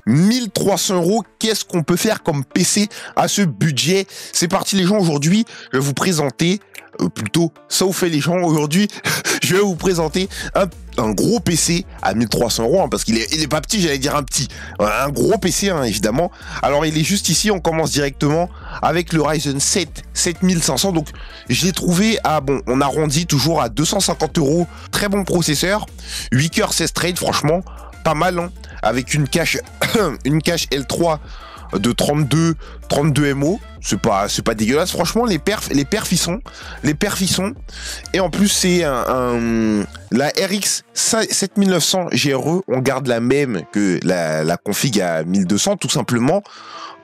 1300 €, qu'est-ce qu'on peut faire comme PC à ce budget? C'est parti les gens, aujourd'hui, je vais vous présenter, plutôt, ça vous fait les gens, aujourd'hui, je vais vous présenter un gros PC à 1300 €, hein, parce qu'il est pas petit, j'allais dire un petit, un gros PC, hein, évidemment. Alors, il est juste ici, on commence directement avec le Ryzen 7 7500, donc je l'ai trouvé à, bon, on arrondit toujours à 250 €, très bon processeur, 8 cœurs 16 threads, franchement, pas mal, hein, avec une cache L3 de 32 MO, c'est pas dégueulasse, franchement. Les perfs ils sont, et en plus c'est la RX 7900 GRE, on garde la même que la config à 1200, tout simplement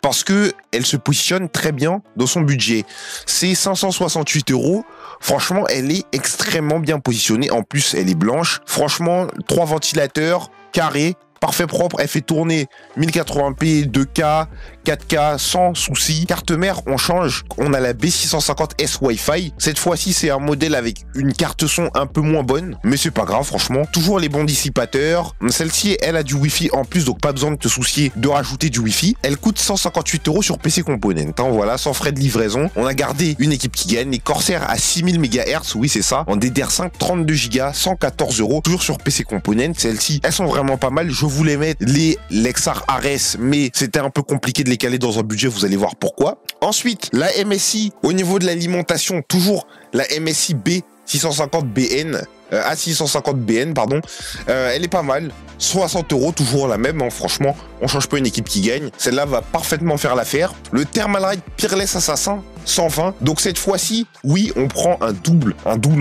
parce que elle se positionne très bien dans son budget. C'est 568 €. Franchement, elle est extrêmement bien positionnée. En plus, elle est blanche. Franchement, 3 ventilateurs carrés, parfait propre, elle fait tourner 1080p, 2K, 4K sans souci. Carte mère, on change, on a la B650S Wi-Fi. Cette fois-ci, c'est un modèle avec une carte son un peu moins bonne, mais c'est pas grave, franchement. Toujours les bons dissipateurs. Celle-ci, elle a du Wi-Fi en plus, donc pas besoin de te soucier de rajouter du Wi-Fi. Elle coûte 158 € sur PC Component, hein, voilà, sans frais de livraison. On a gardé une équipe qui gagne, les Corsair à 6000 MHz, oui c'est ça, en DDR5, 32 Go, 114 €, toujours sur PC Component. Celles-ci, elles sont vraiment pas mal. Je voulais mettre les Lexar Ares, mais c'était un peu compliqué de les caler dans un budget, vous allez voir pourquoi. Ensuite, la MSI, au niveau de l'alimentation, toujours la MSI B650BN, A650BN, pardon, elle est pas mal, 60 €, toujours la même, hein, franchement, on change pas une équipe qui gagne, celle-là va parfaitement faire l'affaire. Le Thermalright Peerless Assassin, 120, donc cette fois-ci, oui, on prend un double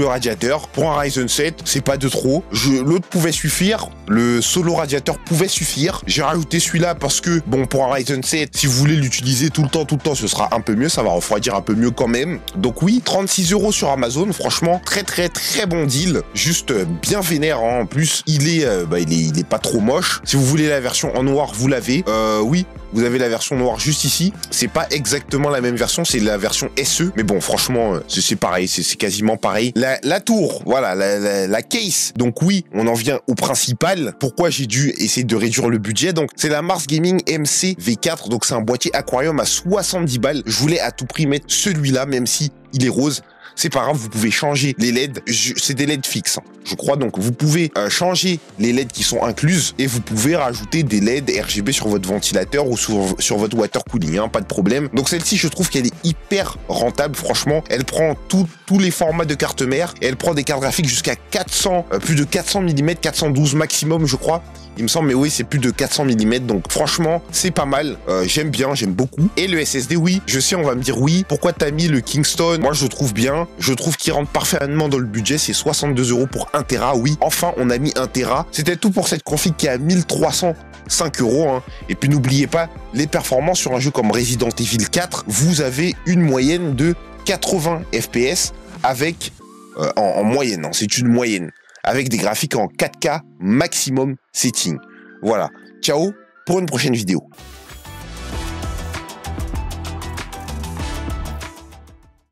radiateur. Pour un Ryzen 7, c'est pas de trop, l'autre pouvait suffire, le solo radiateur pouvait suffire, j'ai rajouté celui-là parce que, bon, pour un Ryzen 7, si vous voulez l'utiliser tout le temps, ce sera un peu mieux, ça va refroidir un peu mieux quand même. Donc oui, 36 € sur Amazon, franchement, très bon deal, juste bien vénère, hein. En plus, il est pas trop moche. Si vous voulez la version en noir, vous l'avez, oui, vous avez la version noire juste ici. C'est pas exactement la même version, c'est la version SE. Mais bon, franchement, c'est pareil, c'est quasiment pareil. La tour, voilà, la case. Donc oui, on en vient au principal. Pourquoi j'ai dû essayer de réduire le budget? Donc c'est la Mars Gaming MC V4. Donc c'est un boîtier aquarium à 70 balles. Je voulais à tout prix mettre celui-là, même si il est rose. C'est pas grave, vous pouvez changer les LED, c'est des LED fixes, hein, je crois, donc vous pouvez changer les LED qui sont incluses et vous pouvez rajouter des LED RGB sur votre ventilateur ou sur votre water cooling, hein, pas de problème. Donc celle-ci, je trouve qu'elle est hyper rentable, franchement, elle prend tous les formats de carte mère et elle prend des cartes graphiques jusqu'à 400, plus de 400 mm, 412 maximum, je crois. Il me semble, mais oui, c'est plus de 400 mm, donc franchement, c'est pas mal, j'aime bien, j'aime beaucoup. Et le SSD, oui, je sais, on va me dire, oui, pourquoi t'as mis le Kingston? Moi, je trouve bien, je trouve qu'il rentre parfaitement dans le budget, c'est 62 € pour 1 Tera, oui, enfin, on a mis 1 Tera. C'était tout pour cette config qui est à 1305 €, hein. Et puis, n'oubliez pas, les performances sur un jeu comme Resident Evil 4, vous avez une moyenne de 80 FPS avec, en moyenne, hein, c'est une moyenne, avec des graphiques en 4K maximum setting. Voilà, ciao pour une prochaine vidéo.